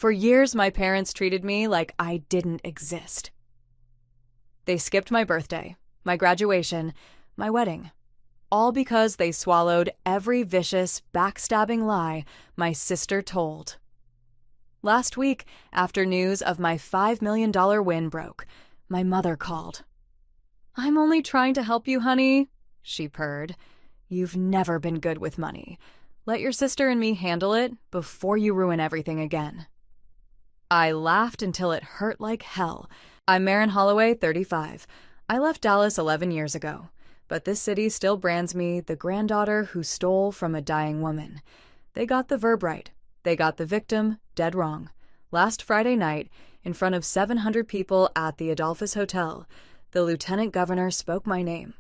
For years, my parents treated me like I didn't exist. They skipped my birthday, my graduation, my wedding, all because they swallowed every vicious, backstabbing lie my sister told. Last week, after news of my $5 million win broke, my mother called. "I'm only trying to help you, honey," she purred. "You've never been good with money. Let your sister and me handle it before you ruin everything again." I laughed until it hurt like hell. I'm Maren Holloway, 35. I left Dallas 11 years ago, but this city still brands me the granddaughter who stole from a dying woman. They got the verb right. They got the victim dead wrong. Last Friday night, in front of 700 people at the Adolphus Hotel, the lieutenant governor spoke my name,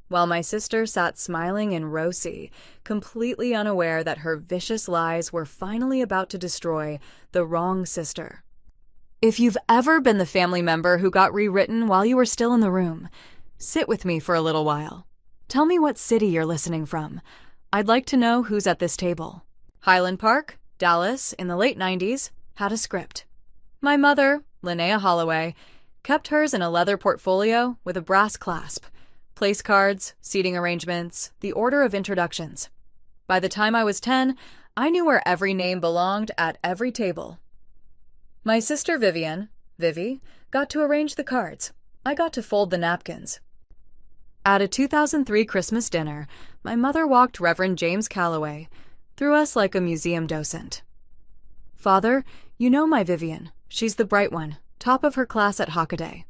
while my sister sat smiling in row C, completely unaware that her vicious lies were finally about to destroy the wrong sister. If you've ever been the family member who got rewritten while you were still in the room, sit with me for a little while. Tell me what city you're listening from. I'd like to know who's at this table. Highland Park, Dallas, in the late 90s, had a script. My mother, Linnea Holloway, kept hers in a leather portfolio with a brass clasp. Place cards, seating arrangements, the order of introductions. By the time I was 10, I knew where every name belonged at every table. My sister Vivian, Vivi, got to arrange the cards. I got to fold the napkins. At a 2003 Christmas dinner, my mother walked Reverend James Calloway through us like a museum docent. "Father, you know my Vivian. She's the bright one, top of her class at Hockaday."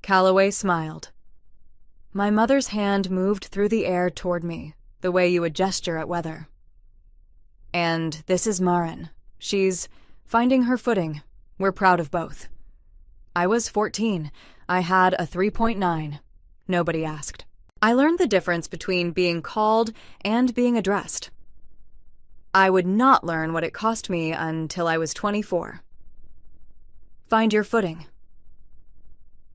Calloway smiled. My mother's hand moved through the air toward me, the way you would gesture at weather. "And this is Maren. She's finding her footing. We're proud of both." I was 14. I had a 3.9. Nobody asked. I learned the difference between being called and being addressed. I would not learn what it cost me until I was 24. "Find your footing."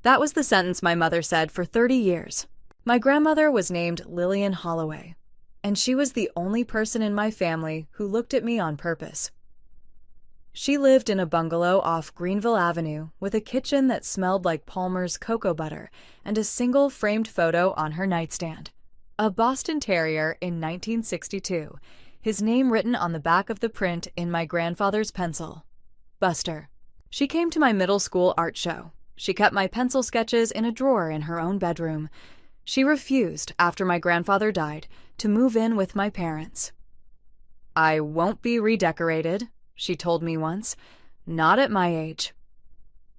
That was the sentence my mother said for 30 years. My grandmother was named Lillian Holloway, and she was the only person in my family who looked at me on purpose. She lived in a bungalow off Greenville Avenue with a kitchen that smelled like Palmer's cocoa butter and a single framed photo on her nightstand. A Boston Terrier in 1962, his name written on the back of the print in my grandfather's pencil. Buster. She came to my middle school art show. She kept my pencil sketches in a drawer in her own bedroom. She refused, after my grandfather died, to move in with my parents. "I won't be redecorated," she told me once. "Not at my age."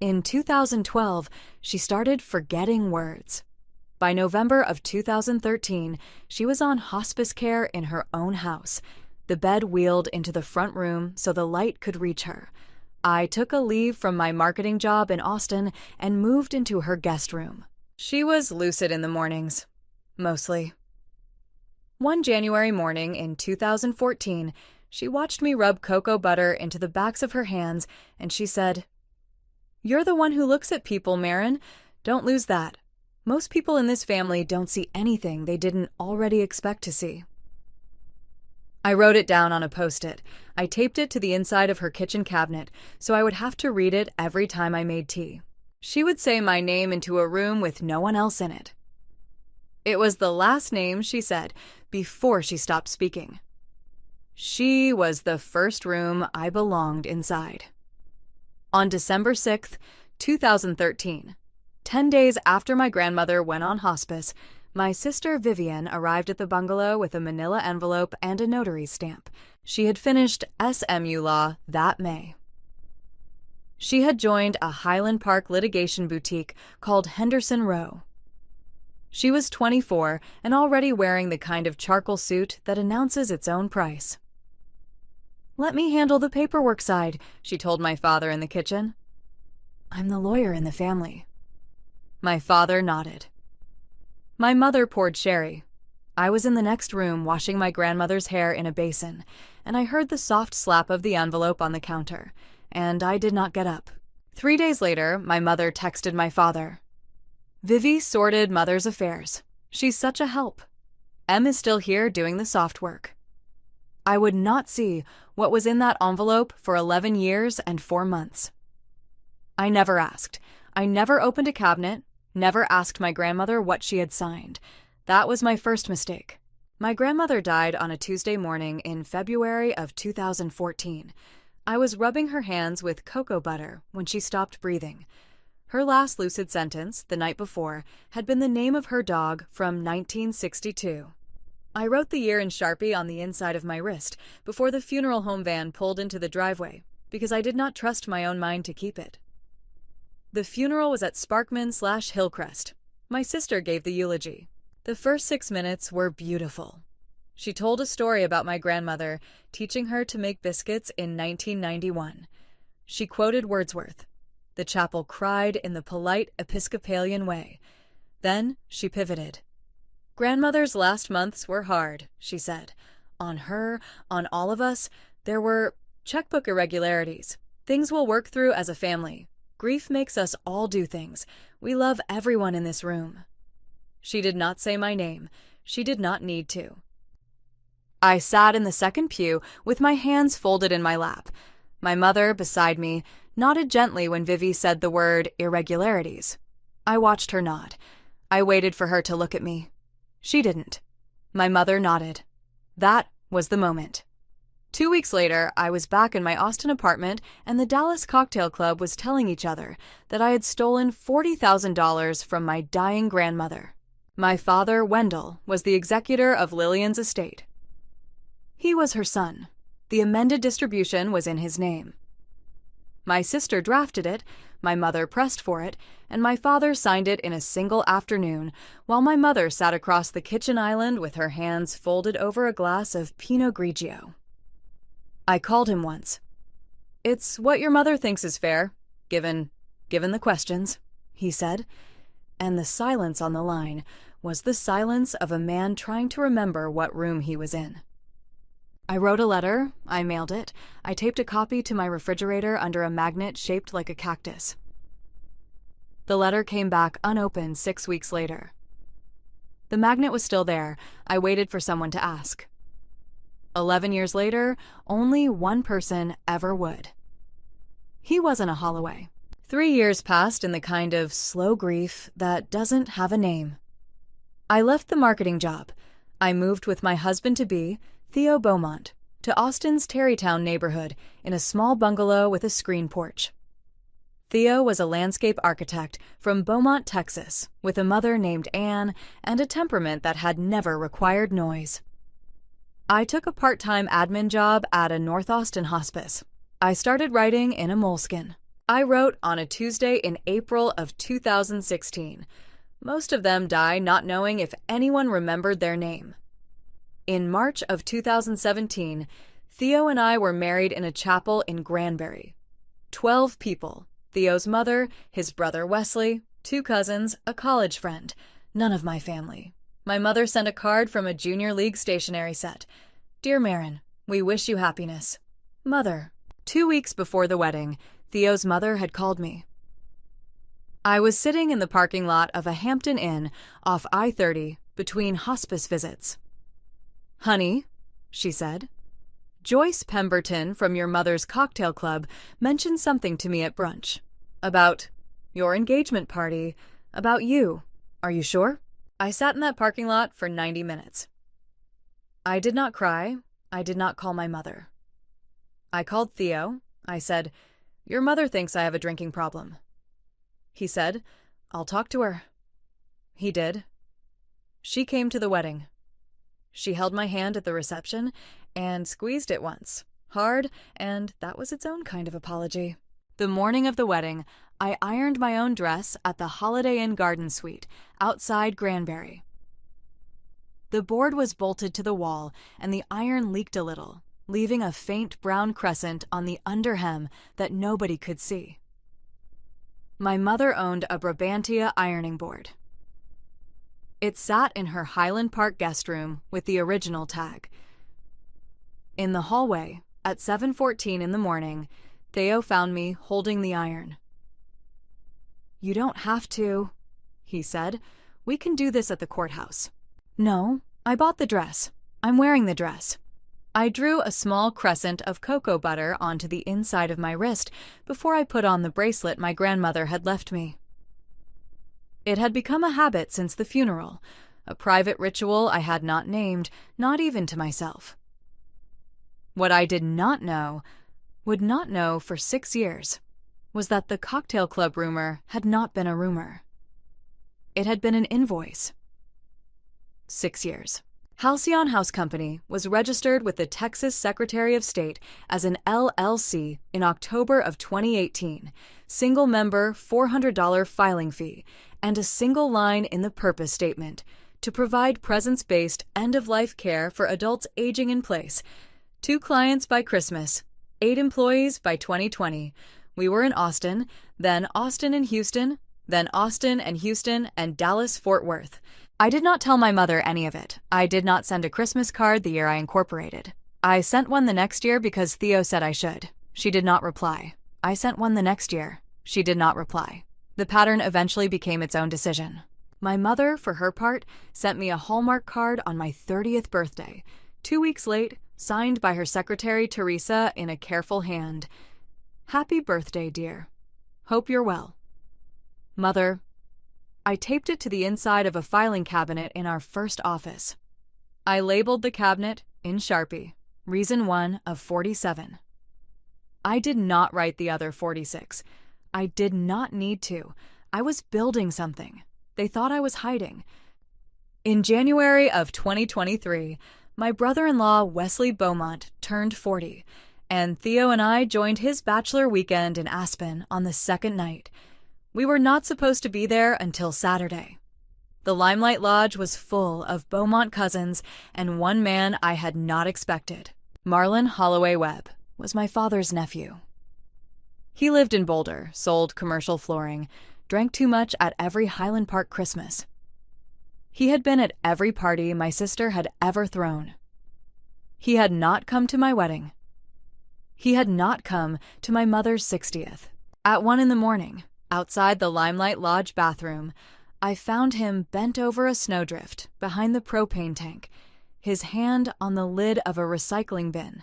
In 2012, she started forgetting words. By November of 2013, she was on hospice care in her own house. The bed wheeled into the front room so the light could reach her. I took a leave from my marketing job in Austin and moved into her guest room. She was lucid in the mornings, mostly. One January morning in 2014, she watched me rub cocoa butter into the backs of her hands, and she said, "You're the one who looks at people, Maren. Don't lose that. Most people in this family don't see anything they didn't already expect to see." I wrote it down on a Post-it. I taped it to the inside of her kitchen cabinet, so I would have to read it every time I made tea. She would say my name into a room with no one else in it. It was the last name she said before she stopped speaking. She was the first room I belonged inside. On December 6th, 2013, 10 days after my grandmother went on hospice, my sister Vivian arrived at the bungalow with a manila envelope and a notary stamp. She had finished SMU law that May. She had joined a Highland Park litigation boutique called Henderson Row. She was 24 and already wearing the kind of charcoal suit that announces its own price. "Let me handle the paperwork side," she told my father in the kitchen. "I'm the lawyer in the family." My father nodded. My mother poured sherry. I was in the next room washing my grandmother's hair in a basin, and I heard the soft slap of the envelope on the counter, and I did not get up. 3 days later, my mother texted my father. "Vivi sorted mother's affairs. She's such a help. Em is still here doing the soft work." I would not see what was in that envelope for 11 years and 4 months. I never asked. I never opened a cabinet, never asked my grandmother what she had signed. That was my first mistake. My grandmother died on a Tuesday morning in February of 2014. I was rubbing her hands with cocoa butter when she stopped breathing. Her last lucid sentence, the night before, had been the name of her dog from 1962. I wrote the year in Sharpie on the inside of my wrist before the funeral home van pulled into the driveway because I did not trust my own mind to keep it. The funeral was at Sparkman/Hillcrest. My sister gave the eulogy. The first 6 minutes were beautiful. She told a story about my grandmother teaching her to make biscuits in 1991. She quoted Wordsworth. The chapel cried in the polite Episcopalian way. Then she pivoted. Grandmother's last months were hard, she said. On her, on all of us, there were checkbook irregularities. Things we'll work through as a family. Grief makes us all do things. We love everyone in this room. She did not say my name. She did not need to. I sat in the second pew with my hands folded in my lap. My mother, beside me, nodded gently when Vivi said the word irregularities. I watched her nod. I waited for her to look at me. She didn't. My mother nodded. That was the moment. 2 weeks later, I was back in my Austin apartment, and the Dallas Cocktail Club was telling each other that I had stolen $40,000 from my dying grandmother. My father, Wendell, was the executor of Lillian's estate. He was her son. The amended distribution was in his name. My sister drafted it, my mother pressed for it, and my father signed it in a single afternoon, while my mother sat across the kitchen island with her hands folded over a glass of Pinot Grigio. I called him once. "It's what your mother thinks is fair, given the questions," he said, and the silence on the line was the silence of a man trying to remember what room he was in. I wrote a letter, I mailed it, I taped a copy to my refrigerator under a magnet shaped like a cactus. The letter came back unopened 6 weeks later. The magnet was still there. I waited for someone to ask. 11 years later, only one person ever would. He wasn't a Holloway. 3 years passed in the kind of slow grief that doesn't have a name. I left the marketing job. I moved with my husband-to-be, Theo Beaumont, to Austin's Tarrytown neighborhood in a small bungalow with a screen porch. Theo was a landscape architect from Beaumont, Texas, with a mother named Anne and a temperament that had never required noise. I took a part-time admin job at a North Austin hospice. I started writing in a moleskin. I wrote on a Tuesday in April of 2016. Most of them die not knowing if anyone remembered their name. In March of 2017, Theo and I were married in a chapel in Granbury. 12 people. Theo's mother, his brother Wesley, 2 cousins, a college friend. None of my family. My mother sent a card from a junior league stationery set. "Dear Marin, we wish you happiness. Mother." 2 weeks before the wedding, Theo's mother had called me. I was sitting in the parking lot of a Hampton Inn off I-30 between hospice visits. "Honey," she said, "Joyce Pemberton from your mother's cocktail club mentioned something to me at brunch. About your engagement party, about you. Are you sure?" I sat in that parking lot for 90 minutes. I did not cry. I did not call my mother. I called Theo. I said, "Your mother thinks I have a drinking problem." He said, "I'll talk to her." He did. She came to the wedding. She held my hand at the reception and squeezed it once, hard, and that was its own kind of apology. The morning of the wedding, I ironed my own dress at the Holiday Inn Garden Suite outside Granbury. The board was bolted to the wall, and the iron leaked a little, leaving a faint brown crescent on the underhem that nobody could see. My mother owned a Brabantia ironing board. It sat in her Highland Park guest room with the original tag. In the hallway, at 7:14 in the morning, Theo found me holding the iron. "You don't have to," he said. "We can do this at the courthouse." "No, I bought the dress. I'm wearing the dress." I drew a small crescent of cocoa butter onto the inside of my wrist before I put on the bracelet my grandmother had left me. It had become a habit since the funeral, a private ritual I had not named, not even to myself. What I did not know, would not know for 6 years, was that the cocktail club rumor had not been a rumor. It had been an invoice. 6 years. Halcyon House Company was registered with the Texas Secretary of State as an LLC in October of 2018, single-member $400 filing fee, and a single line in the purpose statement to provide presence-based end-of-life care for adults aging in place. 2 clients by Christmas, 8 employees by 2020. We were in Austin, then Austin and Houston, then Austin and Houston and Dallas-Fort Worth. I did not tell my mother any of it. I did not send a Christmas card the year I incorporated. I sent one the next year because Theo said I should. She did not reply. I sent one the next year. She did not reply. The pattern eventually became its own decision. My mother, for her part, sent me a Hallmark card on my 30th birthday, 2 weeks late, signed by her secretary, Teresa, in a careful hand. Happy birthday, dear. Hope you're well. Mother. I taped it to the inside of a filing cabinet in our first office. I labeled the cabinet, in Sharpie, reason 1 of 47. I did not write the other 46. I did not need to. I was building something. They thought I was hiding. In January of 2023, my brother-in-law Wesley Beaumont turned 40, and Theo and I joined his bachelor weekend in Aspen on the second night. We were not supposed to be there until Saturday. The Limelight Lodge was full of Beaumont cousins, and one man I had not expected. Marlon Holloway Webb was my father's nephew. He lived in Boulder, sold commercial flooring, drank too much at every Highland Park Christmas. He had been at every party my sister had ever thrown. He had not come to my wedding. He had not come to my mother's 60th. At 1 a.m, outside the Limelight Lodge bathroom, I found him bent over a snowdrift behind the propane tank, his hand on the lid of a recycling bin,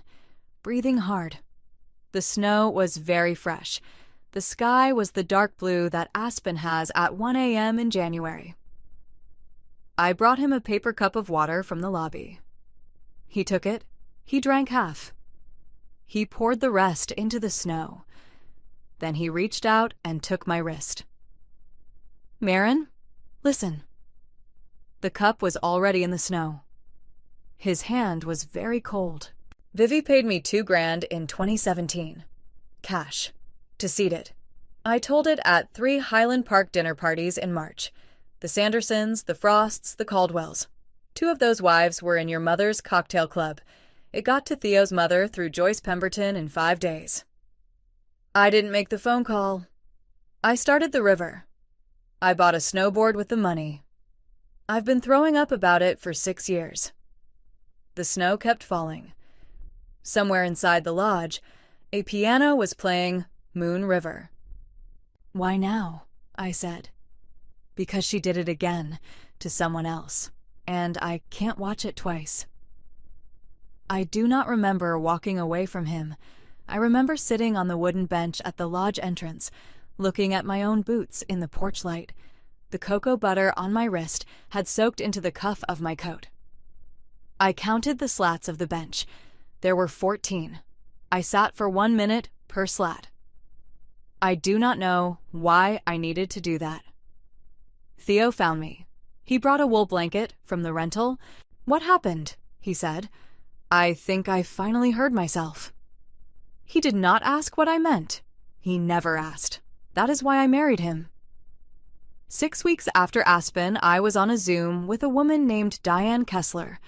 breathing hard. The snow was very fresh. The sky was the dark blue that Aspen has at 1 a.m. in January. I brought him a paper cup of water from the lobby. He took it. He drank half. He poured the rest into the snow. Then he reached out and took my wrist. Marin, listen. The cup was already in the snow. His hand was very cold. Vivi paid me $2,000 in 2017. Cash. To seed it. I told it at 3 Highland Park dinner parties in March. The Sandersons, the Frosts, the Caldwells. 2 of those wives were in your mother's cocktail club. It got to Theo's mother through Joyce Pemberton in 5 days. I didn't make the phone call. I started the river. I bought a snowboard with the money. I've been throwing up about it for 6 years. The snow kept falling. Somewhere inside the lodge, a piano was playing Moon River. Why now? I said. Because she did it again, to someone else, and I can't watch it twice. I do not remember walking away from him. I remember sitting on the wooden bench at the lodge entrance, looking at my own boots in the porch light. The cocoa butter on my wrist had soaked into the cuff of my coat. I counted the slats of the bench. There were 14. I sat for 1 minute per slat. I do not know why I needed to do that. Theo found me. He brought a wool blanket from the rental. What happened? He said. I think I finally heard myself. He did not ask what I meant. He never asked. That is why I married him. 6 weeks after Aspen, I was on a Zoom with a woman named Diane Kessler.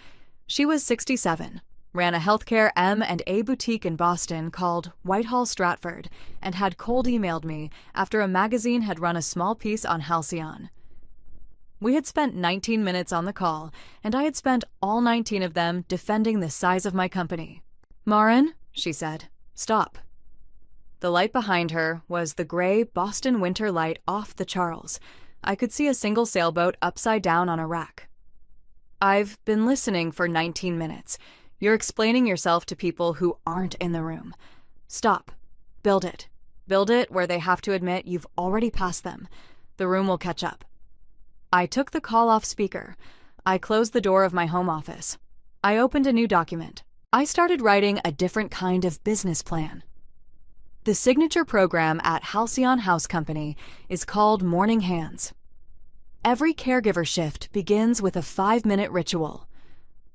She was 67, ran a healthcare M&A boutique in Boston called Whitehall Stratford, and had cold emailed me after a magazine had run a small piece on Halcyon. We had spent 19 minutes on the call, and I had spent all 19 of them defending the size of my company. Marin, she said, stop. The light behind her was the gray Boston winter light off the Charles. I could see a single sailboat upside down on a rack. I've been listening for 19 minutes. You're explaining yourself to people who aren't in the room. Stop. Build it. Build it where they have to admit you've already passed them. The room will catch up. I took the call off speaker. I closed the door of my home office. I opened a new document. I started writing a different kind of business plan. The signature program at Halcyon House Company is called Morning Hands. Every caregiver shift begins with a 5-minute ritual.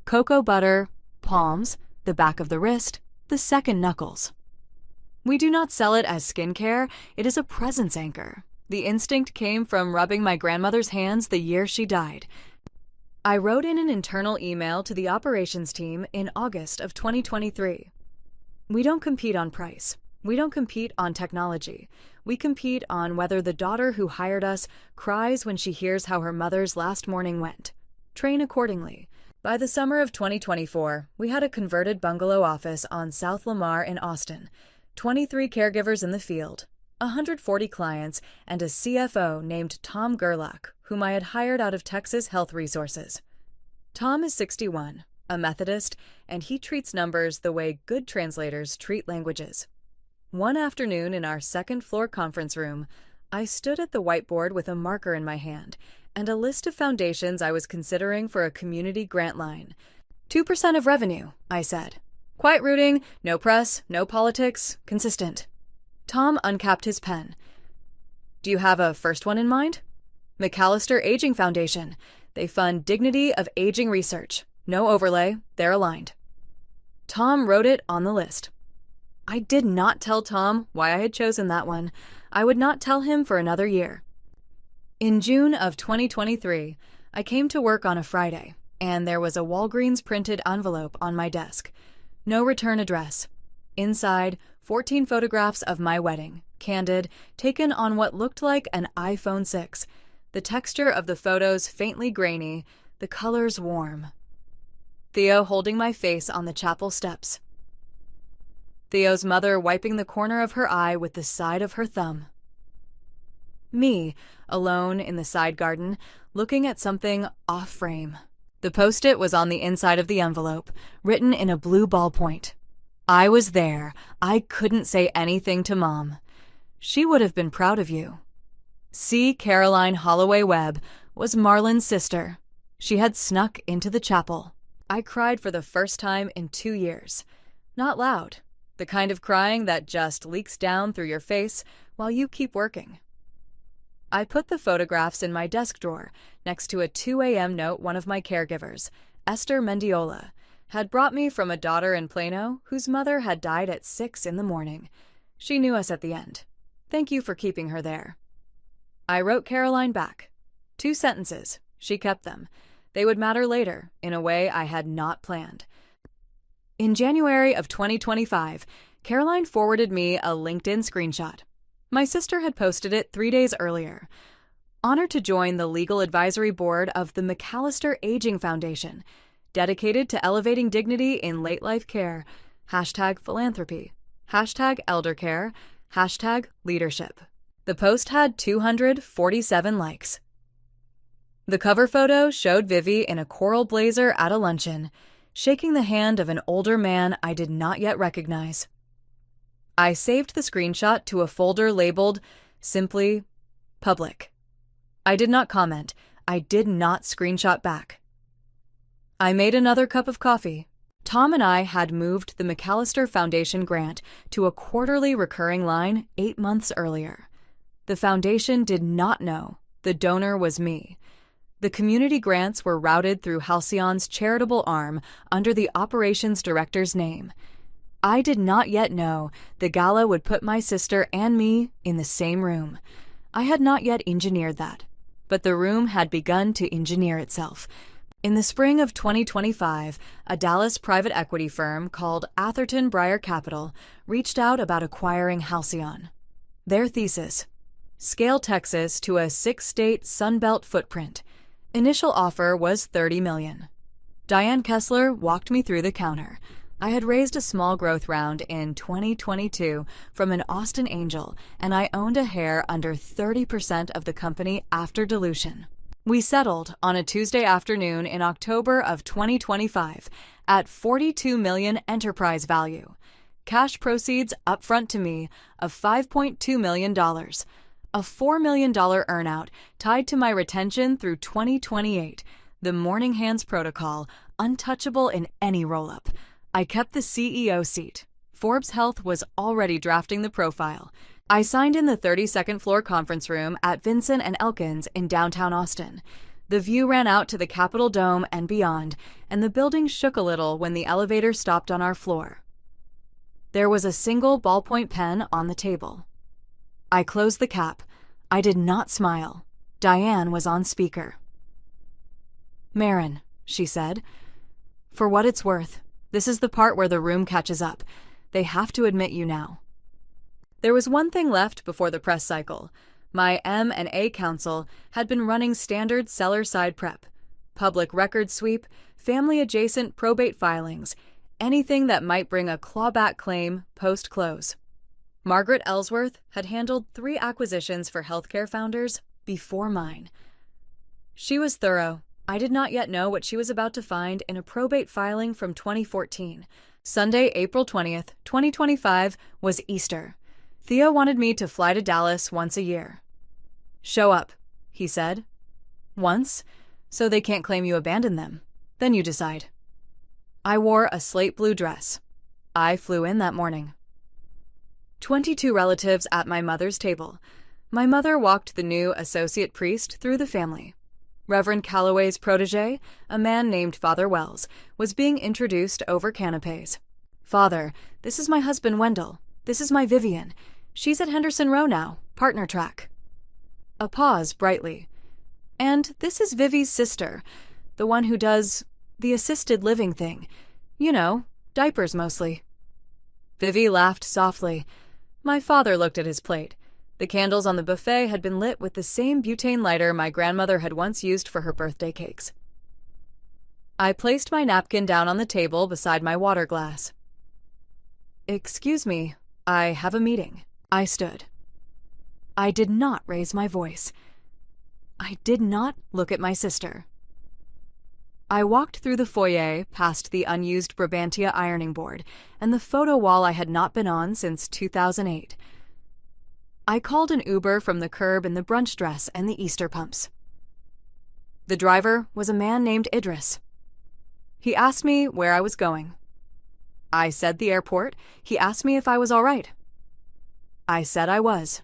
Cocoa butter, palms, the back of the wrist, the second knuckles. We do not sell it as skincare, it is a presence anchor. The instinct came from rubbing my grandmother's hands the year she died. I wrote in an internal email to the operations team in August of 2023. We don't compete on price. We don't compete on technology. We compete on whether the daughter who hired us cries when she hears how her mother's last morning went. Train accordingly. By the summer of 2024, we had a converted bungalow office on South Lamar in Austin, 23 caregivers in the field, 140 clients, and a CFO named Tom Gerlach, whom I had hired out of Texas Health Resources. Tom is 61, a Methodist, and he treats numbers the way good translators treat languages. One afternoon in our second-floor conference room, I stood at the whiteboard with a marker in my hand and a list of foundations I was considering for a community grant line. 2% of revenue, I said. Quiet rooting, no press, no politics, consistent. Tom uncapped his pen. Do you have a first one in mind? McAllister Aging Foundation. They fund dignity of aging research. No overlay, they're aligned. Tom wrote it on the list. I did not tell Tom why I had chosen that one. I would not tell him for another year. In June of 2023, I came to work on a Friday, and there was a Walgreens printed envelope on my desk. No return address. Inside, 14 photographs of my wedding, candid, taken on what looked like an iPhone 6. The texture of the photos faintly grainy, the colors warm. Theo holding my face on the chapel steps. Theo's mother wiping the corner of her eye with the side of her thumb. Me, alone in the side garden, looking at something off-frame. The Post-it was on the inside of the envelope, written in a blue ballpoint. I was there. I couldn't say anything to Mom. She would have been proud of you. C. Caroline Holloway Webb was Marlon's sister. She had snuck into the chapel. I cried for the first time in 2 years. Not loud. The kind of crying that just leaks down through your face while you keep working. I put the photographs in my desk drawer next to a 2 a.m. note one of my caregivers, Esther Mendiola, had brought me from a daughter in Plano whose mother had died at 6 in the morning. She knew us at the end. Thank you for keeping her there. I wrote Caroline back. 2 sentences. She kept them. They would matter later, in a way I had not planned. In January of 2025, Caroline forwarded me a LinkedIn screenshot. My sister had posted it 3 days earlier. Honored to join the legal advisory board of the McAllister Aging Foundation, dedicated to elevating dignity in late life care, #philanthropy, #eldercare, #leadership. The post had 247 likes. The cover photo showed Vivi in a coral blazer at a luncheon, shaking the hand of an older man I did not yet recognize. I saved the screenshot to a folder labeled simply public. I did not comment. I did not screenshot back. I made another cup of coffee. Tom and I had moved the McAllister Foundation grant to a quarterly recurring line 8 months earlier. The foundation did not know. The donor was me. The community grants were routed through Halcyon's charitable arm under the operations director's name. I did not yet know the gala would put my sister and me in the same room. I had not yet engineered that, but the room had begun to engineer itself. In the spring of 2025, a Dallas private equity firm called Atherton Breyer Capital reached out about acquiring Halcyon. Their thesis: scale Texas to a 6-state Sunbelt footprint. Initial offer was $30 million. Diane Kessler walked me through the counter. I had raised a small growth round in 2022 from an Austin angel, and I owned a hair under 30% of the company after dilution. We settled on a Tuesday afternoon in October of 2025 at $42 million enterprise value. Cash proceeds upfront to me of $5.2 million, a $4 million earnout tied to my retention through 2028, the Morning Hands protocol, untouchable in any roll-up. I kept the CEO seat. Forbes Health was already drafting the profile. I signed in the 32nd floor conference room at Vincent and Elkins in downtown Austin. The view ran out to the Capitol Dome and beyond, and the building shook a little when the elevator stopped on our floor. There was a single ballpoint pen on the table. I closed the cap. I did not smile. Diane was on speaker. "Marin," she said, "for what it's worth, this is the part where the room catches up. They have to admit you now." There was one thing left before the press cycle. My M&A counsel had been running standard seller-side prep, public record sweep, family-adjacent probate filings, anything that might bring a clawback claim post-close. Margaret Ellsworth had handled 3 acquisitions for healthcare founders before mine. She was thorough. I did not yet know what she was about to find in a probate filing from 2014. Sunday, April 20th, 2025 was Easter. Theo wanted me to fly to Dallas once a year. "Show up," he said. "Once? So they can't claim you abandoned them. Then you decide." I wore a slate blue dress. I flew in that morning. 22 relatives at my mother's table. My mother walked the new associate priest through the family. Reverend Calloway's protege, a man named Father Wells, was being introduced over canapes. "Father, this is my husband Wendell. This is my Vivian. She's at Henderson Row now, partner track." A pause brightly. "And this is Vivi's sister, the one who does the assisted living thing. You know, diapers mostly." Vivi laughed softly. My father looked at his plate. The candles on the buffet had been lit with the same butane lighter my grandmother had once used for her birthday cakes. I placed my napkin down on the table beside my water glass. "Excuse me, I have a meeting." I stood. I did not raise my voice. I did not look at my sister. I walked through the foyer, past the unused Brabantia ironing board, and the photo wall I had not been on since 2008. I called an Uber from the curb in the brunch dress and the Easter pumps. The driver was a man named Idris. He asked me where I was going. I said the airport. He asked me if I was all right. I said I was.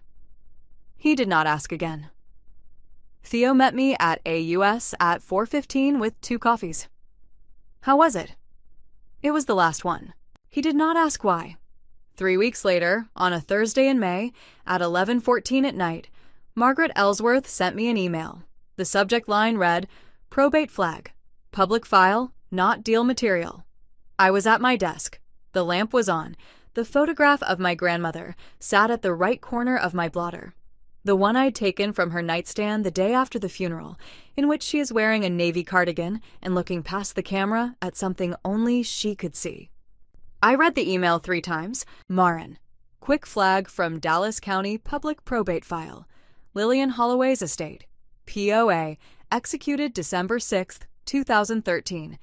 He did not ask again. Theo met me at AUS at 4:15 with 2 coffees. How was it? It was the last one. He did not ask why. 3 weeks later, on a Thursday in May, at 11:14 at night, Margaret Ellsworth sent me an email. The subject line read, "Probate flag. Public file, not deal material." I was at my desk. The lamp was on. The photograph of my grandmother sat at the right corner of my blotter, the one I'd taken from her nightstand the day after the funeral, in which she is wearing a navy cardigan and looking past the camera at something only she could see. I read the email 3 times. Marin. Quick flag from Dallas County Public Probate File. Lillian Holloway's estate. POA. Executed December 6th, 2013.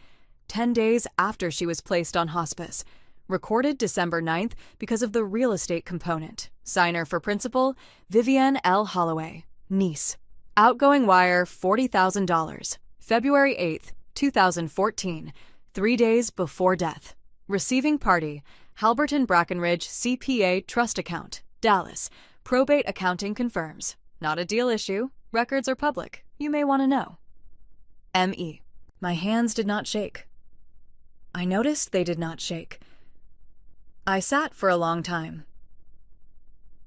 10 days after she was placed on hospice. Recorded December 9th because of the real estate component. Signer for principal, Vivienne L. Holloway, niece. Outgoing wire, $40,000. February 8th, 2014, 3 days before death. Receiving party, Halberton Brackenridge CPA Trust Account, Dallas. Probate accounting confirms. Not a deal issue. Records are public. You may want to know. M.E. My hands did not shake. I noticed they did not shake. I sat for a long time.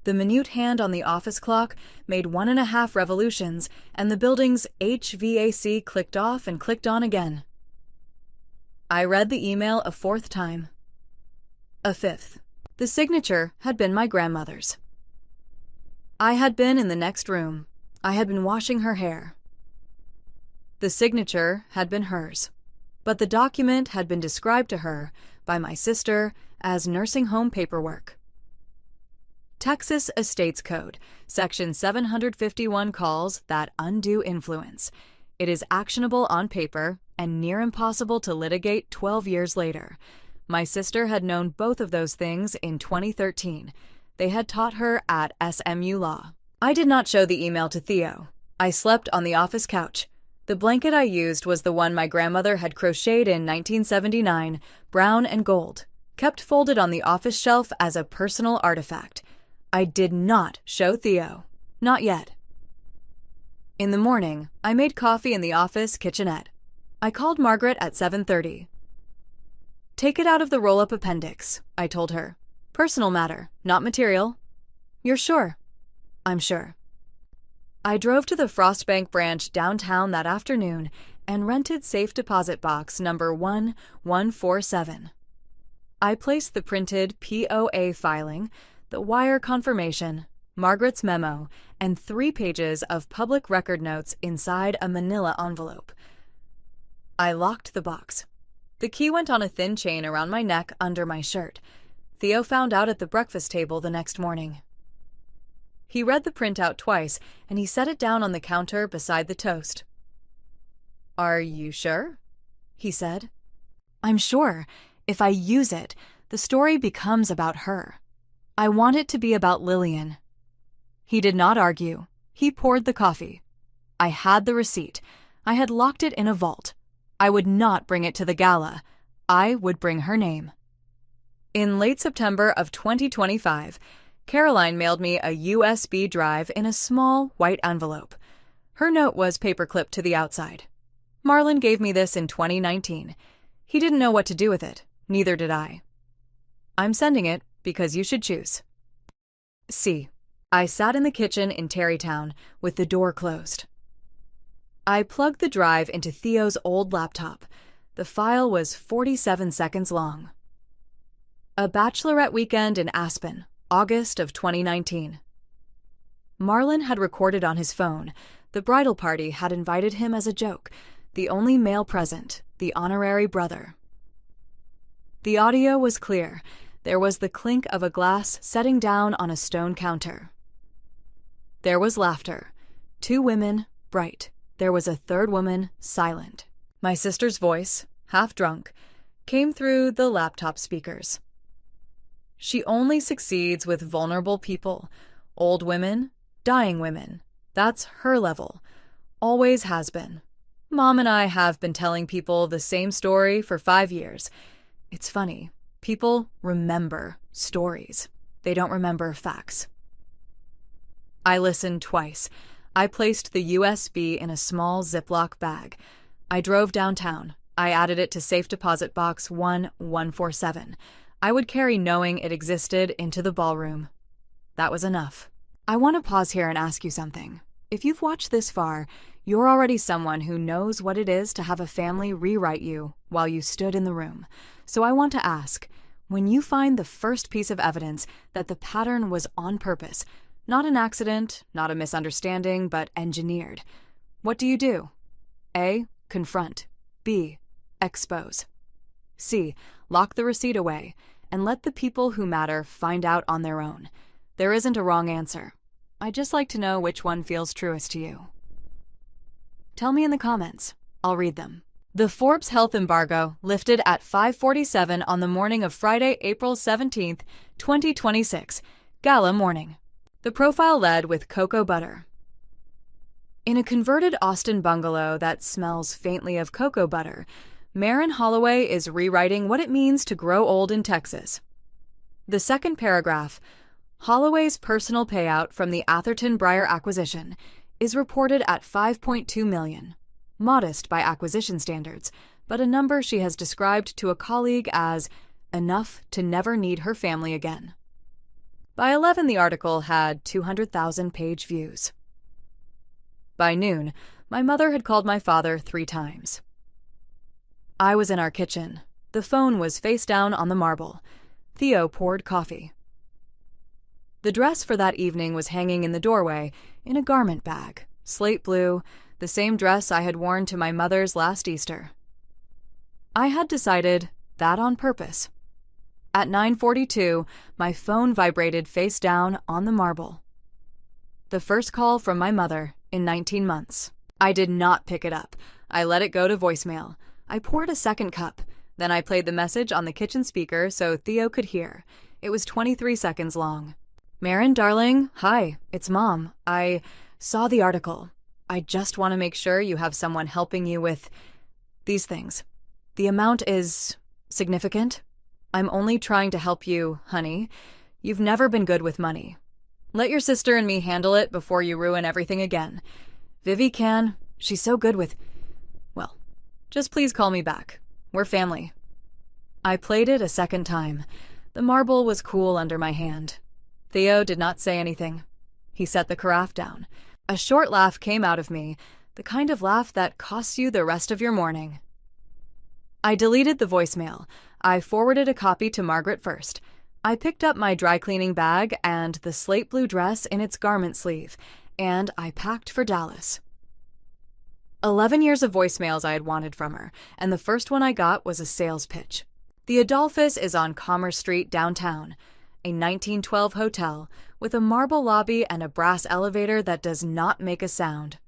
The minute hand on the office clock made 1.5 revolutions, and the building's HVAC clicked off and clicked on again. I read the email a 4th time. A 5th. The signature had been my grandmother's. I had been in the next room. I had been washing her hair. The signature had been hers, but the document had been described to her by my sister as nursing home paperwork. Texas Estates Code, Section 751 calls that undue influence. It is actionable on paper and near impossible to litigate 12 years later. My sister had known both of those things in 2013. They had taught her at SMU Law. I did not show the email to Theo. I slept on the office couch. The blanket I used was the one my grandmother had crocheted in 1979, brown and gold, kept folded on the office shelf as a personal artifact. I did not show Theo. Not yet. In the morning, I made coffee in the office kitchenette. I called Margaret at 7:30. "Take it out of the roll-up appendix," I told her. "Personal matter, not material." "You're sure?" "I'm sure." I drove to the Frostbank branch downtown that afternoon and rented safe deposit box number 1147. I placed the printed POA filing, the wire confirmation, Margaret's memo, and 3 pages of public record notes inside a manila envelope. I locked the box. The key went on a thin chain around my neck under my shirt. Theo found out at the breakfast table the next morning. He read the printout twice, and he set it down on the counter beside the toast. "Are you sure?" he said. "I'm sure. If I use it, the story becomes about her. I want it to be about Lillian." He did not argue. He poured the coffee. I had the receipt. I had locked it in a vault. I would not bring it to the gala. I would bring her name. In late September of 2025, Caroline mailed me a USB drive in a small white envelope. Her note was paperclipped to the outside. Marlon gave me this in 2019. He didn't know what to do with it. Neither did I. I'm sending it because you should choose. C. I sat in the kitchen in Tarrytown with the door closed. I plugged the drive into Theo's old laptop. The file was 47 seconds long. A bachelorette weekend in Aspen, August of 2019. Marlon had recorded on his phone. The bridal party had invited him as a joke. The only male present, the honorary brother. The audio was clear. There was the clink of a glass setting down on a stone counter. There was laughter. 2 women, bright. There was a 3rd woman, silent. My sister's voice, half drunk, came through the laptop speakers. She only succeeds with vulnerable people. Old women, dying women. That's her level. Always has been. Mom and I have been telling people the same story for 5 years. It's funny. People remember stories. They don't remember facts. I listened twice. I placed the USB in a small Ziploc bag. I drove downtown. I added it to safe deposit box 1147. I would carry knowing it existed into the ballroom. That was enough. I want to pause here and ask you something. If you've watched this far, you're already someone who knows what it is to have a family rewrite you while you stood in the room. So I want to ask, when you find the first piece of evidence that the pattern was on purpose, not an accident, not a misunderstanding, but engineered, what do you do? A. Confront. B. Expose. C. Lock the receipt away and let the people who matter find out on their own. There isn't a wrong answer. I'd just like to know which one feels truest to you. Tell me in the comments. I'll read them. The Forbes health embargo lifted at 5:47 on the morning of Friday, April 17th, 2026, gala morning. The profile led with cocoa butter. In a converted Austin bungalow that smells faintly of cocoa butter, Marin Holloway is rewriting what it means to grow old in Texas. The second paragraph, Holloway's personal payout from the Atherton Breyer acquisition, is reported at $5.2 million. Modest by acquisition standards, but a number she has described to a colleague as enough to never need her family again. By 11, the article had 200,000 page views. By noon, my mother had called my father 3 times. I was in our kitchen. The phone was face down on the marble. Theo poured coffee. The dress for that evening was hanging in the doorway in a garment bag, slate blue, the same dress I had worn to my mother's last Easter. I had decided that on purpose. At 9:42, my phone vibrated face down on the marble. The first call from my mother in 19 months. I did not pick it up. I let it go to voicemail. I poured a second cup. Then I played the message on the kitchen speaker so Theo could hear. It was 23 seconds long. Marin, darling, hi, it's Mom. I saw the article. I just want to make sure you have someone helping you with these things. The amount is significant. I'm only trying to help you, honey. You've never been good with money. Let your sister and me handle it before you ruin everything again. Vivi can. She's so good with... Well, just please call me back. We're family. I played it a second time. The marble was cool under my hand. Theo did not say anything. He set the carafe down. A short laugh came out of me, the kind of laugh that costs you the rest of your morning. I deleted the voicemail. I forwarded a copy to Margaret first. I picked up my dry cleaning bag and the slate blue dress in its garment sleeve, and I packed for Dallas. 11 years of voicemails I had wanted from her, and the first one I got was a sales pitch. The Adolphus is on Commerce Street downtown, a 1912 hotel with a marble lobby and a brass elevator that does not make a sound.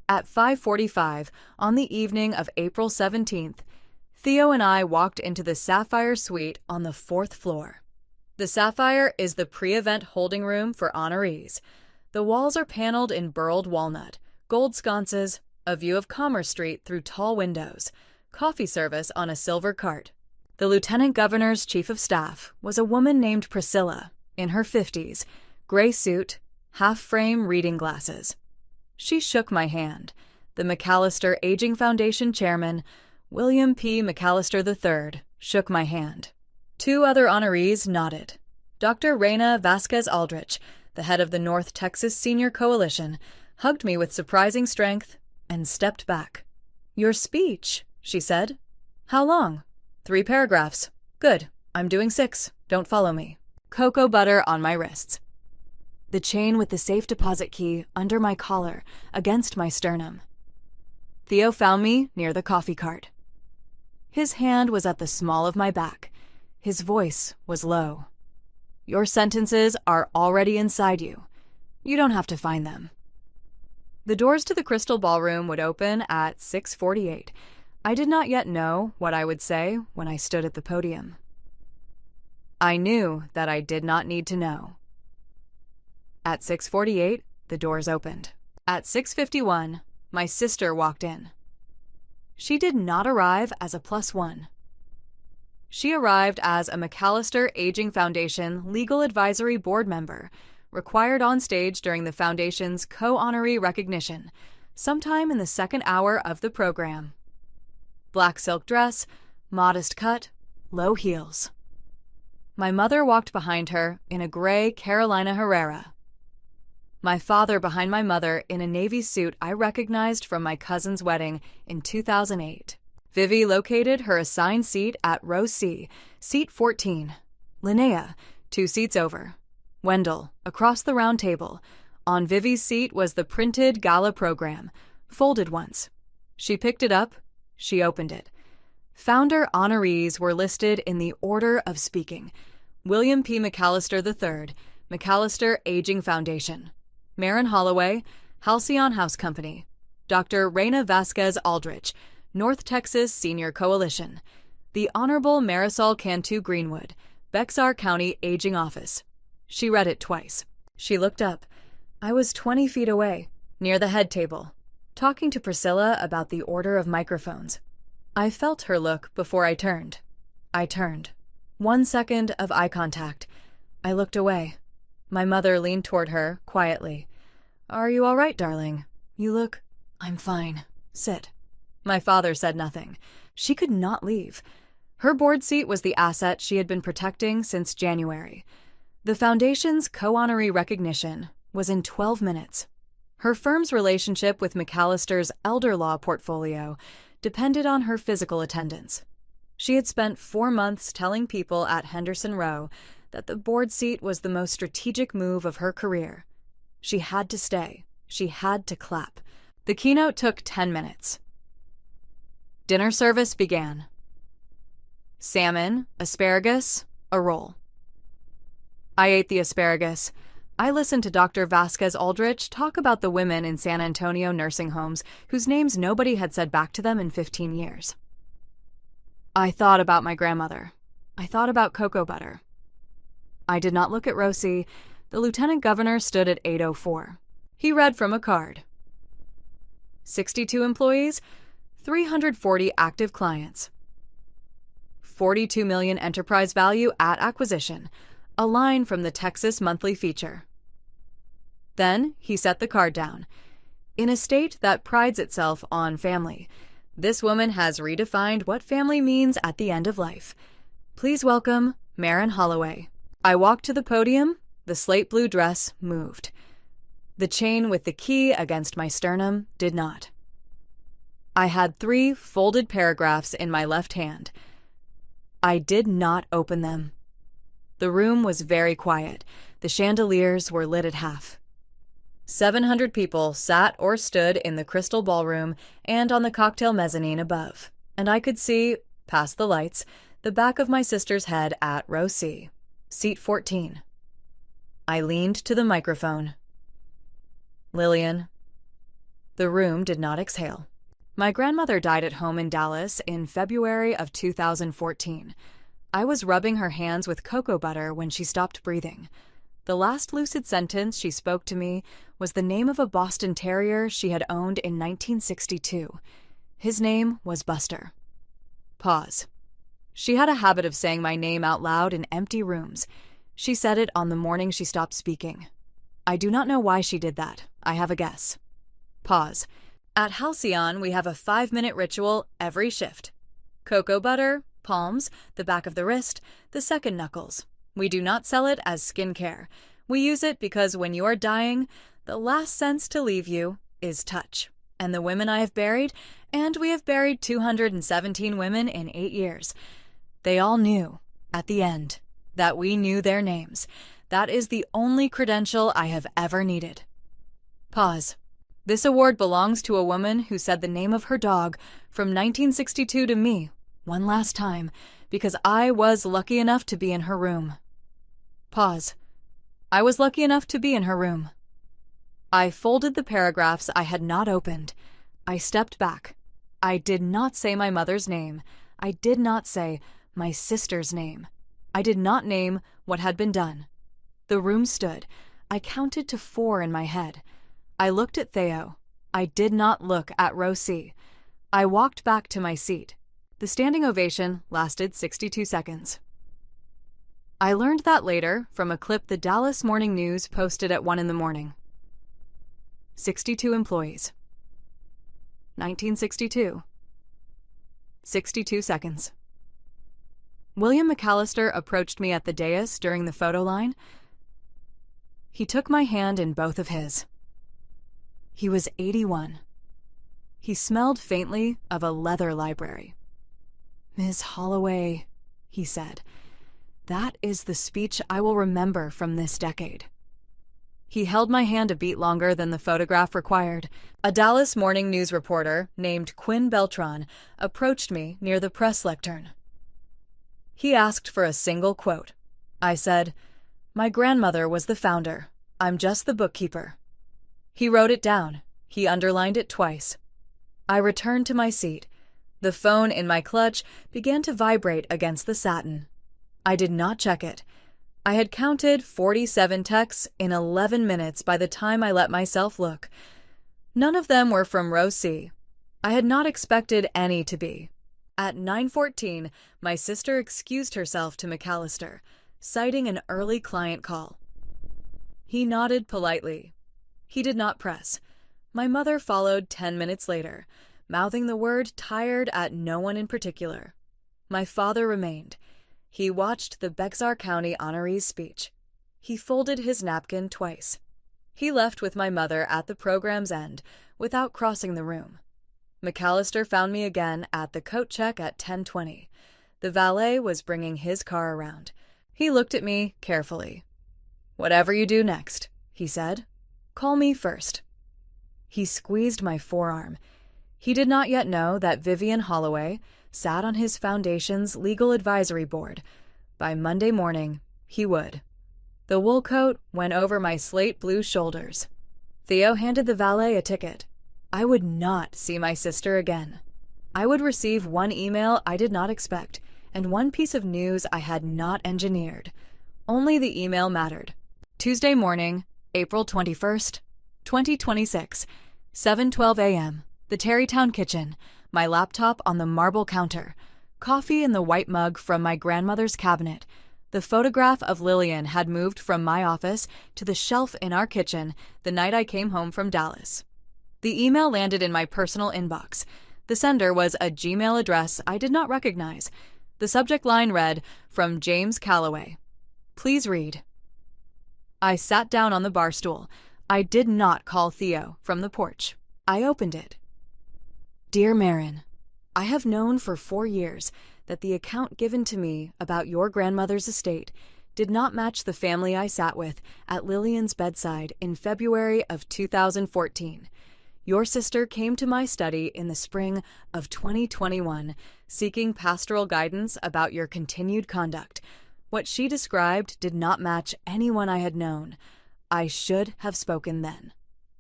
At 5:45 on the evening of April 17th, Theo and I walked into the Sapphire Suite on the 4th floor. The Sapphire is the pre-event holding room for honorees. The walls are paneled in burled walnut, gold sconces, a view of Commerce Street through tall windows, coffee service on a silver cart. The Lieutenant Governor's Chief of Staff was a woman named Priscilla, in her 50s, gray suit, half-frame reading glasses. She shook my hand. The McAllister Aging Foundation chairman, William P. McAllister III, shook my hand. 2 other honorees nodded. Dr. Reina Vasquez Aldrich, the head of the North Texas Senior Coalition, hugged me with surprising strength and stepped back. "Your speech," she said. "How long?" 3 paragraphs. "Good. I'm doing 6. Don't follow me." Cocoa butter on my wrists. The chain with the safe deposit key under my collar, against my sternum. Theo found me near the coffee cart. His hand was at the small of my back. His voice was low. "Your sentences are already inside you. You don't have to find them." The doors to the Crystal Ballroom would open at 6:48. I did not yet know what I would say when I stood at the podium. I knew that I did not need to know. At 6:48, the doors opened. At 6:51, my sister walked in. She did not arrive as a +1. She arrived as a McAllister Aging Foundation Legal Advisory Board member, required on stage during the Foundation's co-honoree recognition, sometime in the second hour of the program. Black silk dress, modest cut, low heels. My mother walked behind her in a gray Carolina Herrera. My father behind my mother in a navy suit I recognized from my cousin's wedding in 2008. Vivi located her assigned seat at row C, seat 14. Linnea, 2 seats over. Wendell, across the round table. On Vivi's seat was the printed gala program, folded once. She picked it up. She opened it. Founder honorees were listed in the order of speaking. William P. McAllister III, McAllister Aging Foundation. Marin Holloway, Halcyon House Company. Dr. Reina Vasquez Aldrich, North Texas Senior Coalition. The Honorable Marisol Cantu Greenwood, Bexar County Aging Office. She read it twice. She looked up. I was 20 feet away, near the head table, talking to Priscilla about the order of microphones. I felt her look before I turned. I turned. 1 second of eye contact. I looked away. My mother leaned toward her, quietly. "Are you all right, darling? You look..." "I'm fine. Sit." My father said nothing. She could not leave. Her board seat was the asset she had been protecting since January. The Foundation's co-honoree recognition was in 12 minutes. Her firm's relationship with McAllister's elder law portfolio depended on her physical attendance. She had spent 4 months telling people at Henderson Row that the board seat was the most strategic move of her career. She had to stay. She had to clap. The keynote took 10 minutes. Dinner service began. Salmon, asparagus, a roll. I ate the asparagus. I listened to Dr. Vasquez Aldrich talk about the women in San Antonio nursing homes whose names nobody had said back to them in 15 years. I thought about my grandmother. I thought about cocoa butter. I did not look at Rosie. The lieutenant governor stood at 8:04. He read from a card. 62 employees, 340 active clients. 42 million enterprise value at acquisition, a line from the Texas Monthly Feature. Then he set the card down. In a state that prides itself on family, this woman has redefined what family means at the end of life. Please welcome Maren Holloway. I walked to the podium. The slate blue dress moved. The chain with the key against my sternum did not. I had 3 folded paragraphs in my left hand. I did not open them. The room was very quiet. The chandeliers were lit at half. 700 people sat or stood in the crystal ballroom and on the cocktail mezzanine above, and I could see, past the lights, the back of my sister's head at row C, seat 14. I leaned to the microphone. Lillian. The room did not exhale. My grandmother died at home in Dallas in February of 2014. I was rubbing her hands with cocoa butter when she stopped breathing. The last lucid sentence she spoke to me was the name of a Boston Terrier she had owned in 1962. His name was Buster. Pause. She had a habit of saying my name out loud in empty rooms. She said it on the morning she stopped speaking. I do not know why she did that. I have a guess. Pause. At Halcyon, we have a 5-minute ritual every shift. Cocoa butter, palms, the back of the wrist, the second knuckles. We do not sell it as skincare. We use it because when you are dying, the last sense to leave you is touch. And the women I have buried, and we have buried 217 women in 8 years, they all knew, at the end, that we knew their names. That is the only credential I have ever needed. Pause. This award belongs to a woman who said the name of her dog from 1962 to me one last time because I was lucky enough to be in her room. Pause. I was lucky enough to be in her room. I folded the paragraphs I had not opened. I stepped back. I did not say my mother's name. I did not say my sister's name. I did not name what had been done. The room stood. I counted to 4 in my head. I looked at Theo. I did not look at row C. I walked back to my seat. The standing ovation lasted 62 seconds. I learned that later from a clip the Dallas Morning News posted at 1 in the morning. 62 employees. 1962. 62 seconds. William McAllister approached me at the dais during the photo line. He took my hand in both of his. He was 81. He smelled faintly of a leather library. "Miss Holloway," he said, "that is the speech I will remember from this decade." He held my hand a beat longer than the photograph required. A Dallas Morning News reporter named Quinn Beltran approached me near the press lectern. He asked for a single quote. I said, "My grandmother was the founder. I'm just the bookkeeper." He wrote it down. He underlined it twice. I returned to my seat. The phone in my clutch began to vibrate against the satin. I did not check it. I had counted 47 texts in 11 minutes by the time I let myself look. None of them were from row C. I had not expected any to be. At 9:14, my sister excused herself to McAllister, citing an early client call. He nodded politely. He did not press. My mother followed 10 minutes later, mouthing the word tired at no one in particular. My father remained. He watched the Bexar County honoree's speech. He folded his napkin twice. He left with my mother at the program's end without crossing the room. McAllister found me again at the coat check at 10:20. The valet was bringing his car around. He looked at me carefully. "Whatever you do next," he said, "call me first." He squeezed my forearm. He did not yet know that Vivian Holloway sat on his foundation's legal advisory board. By Monday morning, he would. The wool coat went over my slate blue shoulders. Theo handed the valet a ticket. I would not see my sister again. I would receive one email I did not expect, and one piece of news I had not engineered. Only the email mattered. Tuesday morning, April 21st, 2026, 7:12 a.m., the Terrytown kitchen, my laptop on the marble counter, coffee in the white mug from my grandmother's cabinet. The photograph of Lillian had moved from my office to the shelf in our kitchen the night I came home from Dallas. The email landed in my personal inbox. The sender was a Gmail address I did not recognize. The subject line read, "From James Calloway. Please read." I sat down on the bar stool. I did not call Theo from the porch. I opened it. Dear Marin, I have known for 4 years that the account given to me about your grandmother's estate did not match the family I sat with at Lillian's bedside in February of 2014. Your sister came to my study in the spring of 2021, seeking pastoral guidance about your continued conduct. What she described did not match anyone I had known. I should have spoken then.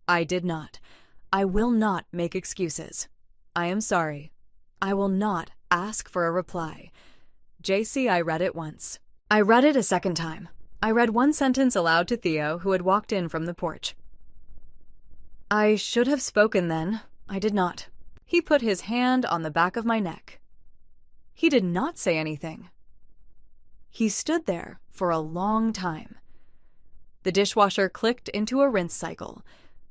I did not. I will not make excuses. I am sorry. I will not ask for a reply. JC, I read it once. I read it a second time. I read one sentence aloud to Theo, who had walked in from the porch. I should have spoken then. I did not. He put his hand on the back of my neck. He did not say anything. He stood there for a long time. The dishwasher clicked into a rinse cycle.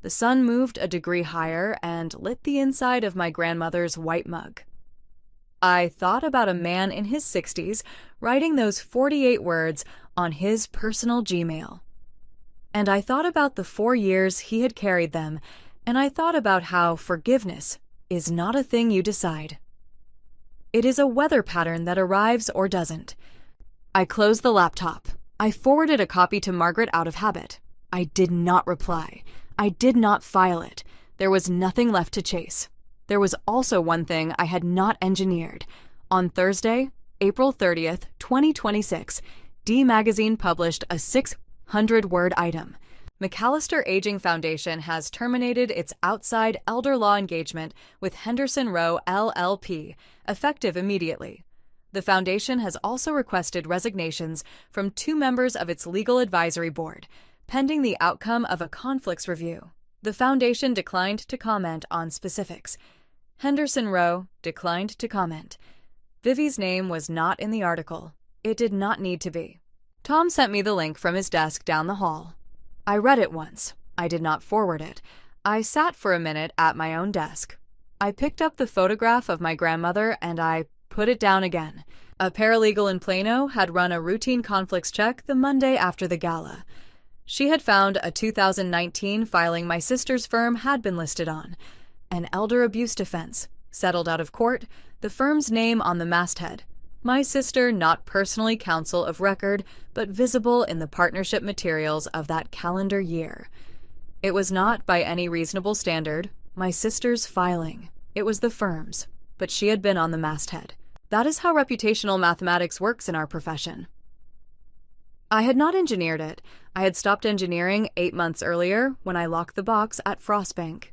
The sun moved a degree higher and lit the inside of my grandmother's white mug. I thought about a man in his 60s writing those 48 words on his personal Gmail. And I thought about the 4 years he had carried them, and I thought about how forgiveness is not a thing you decide. It is a weather pattern that arrives or doesn't. I closed the laptop. I forwarded a copy to Margaret out of habit. I did not reply. I did not file it. There was nothing left to chase. There was also one thing I had not engineered. On Thursday, April 30th, 2026, D Magazine published a 600-word item. McAllister Aging Foundation has terminated its outside elder law engagement with Henderson Rowe LLP, effective immediately. The foundation has also requested resignations from 2 members of its legal advisory board, pending the outcome of a conflicts review. The foundation declined to comment on specifics. Henderson Rowe declined to comment. Vivi's name was not in the article. It did not need to be. Tom sent me the link from his desk down the hall. I read it once. I did not forward it. I sat for a minute at my own desk. I picked up the photograph of my grandmother and I put it down again. A paralegal in Plano had run a routine conflicts check the Monday after the gala. She had found a 2019 filing my sister's firm had been listed on. An elder abuse defense, settled out of court, the firm's name on the masthead. My sister not personally counsel of record, but visible in the partnership materials of that calendar year. It was not, by any reasonable standard, my sister's filing. It was the firm's, but she had been on the masthead. That is how reputational mathematics works in our profession. I had not engineered it. I had stopped engineering 8 months earlier when I locked the box at Frostbank.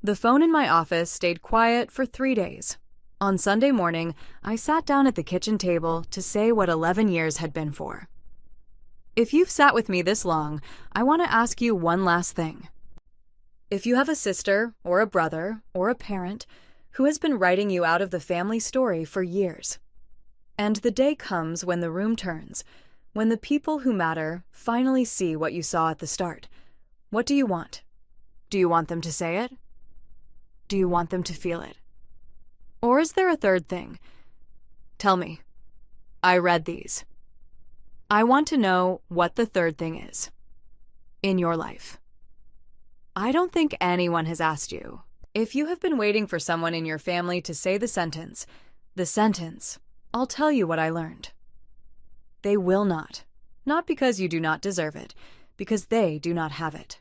The phone in my office stayed quiet for 3 days. On Sunday morning, I sat down at the kitchen table to say what 11 years had been for. If you've sat with me this long, I want to ask you one last thing. If you have a sister or a brother or a parent who has been writing you out of the family story for years, and the day comes when the room turns, when the people who matter finally see what you saw at the start, what do you want? Do you want them to say it? Do you want them to feel it? Or is there a third thing? Tell me. I read these. I want to know what the third thing is in your life. I don't think anyone has asked you. If you have been waiting for someone in your family to say the sentence, I'll tell you what I learned. They will not. Not because you do not deserve it, because they do not have it.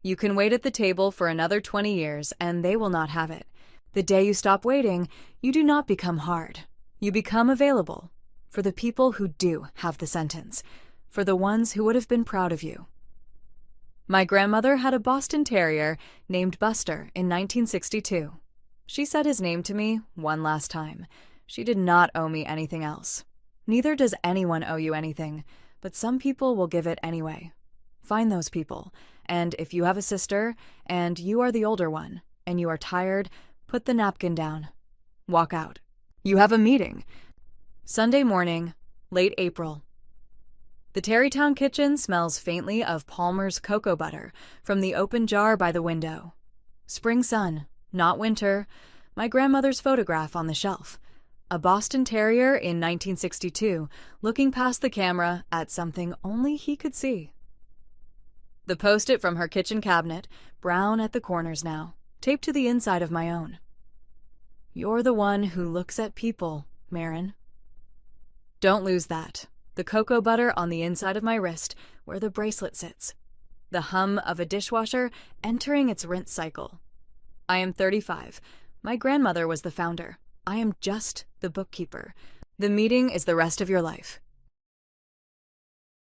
You can wait at the table for another 20 years and they will not have it. The day you stop waiting, you do not become hard. You become available for the people who do have the sentence, for the ones who would have been proud of you. My grandmother had a Boston Terrier named Buster in 1962. She said his name to me one last time. She did not owe me anything else. Neither does anyone owe you anything, but some people will give it anyway. Find those people, and if you have a sister, and you are the older one, and you are tired, put the napkin down. Walk out. You have a meeting. Sunday morning, late April. The Terrytown kitchen smells faintly of Palmer's cocoa butter from the open jar by the window. Spring sun, not winter, my grandmother's photograph on the shelf. A Boston Terrier in 1962 looking past the camera at something only he could see. The Post-it from her kitchen cabinet, brown at the corners now, taped to the inside of my own. You're the one who looks at people, Marin. Don't lose that. The cocoa butter on the inside of my wrist, where the bracelet sits. The hum of a dishwasher entering its rinse cycle. I am 35. My grandmother was the founder. I am just the bookkeeper. The meeting is the rest of your life.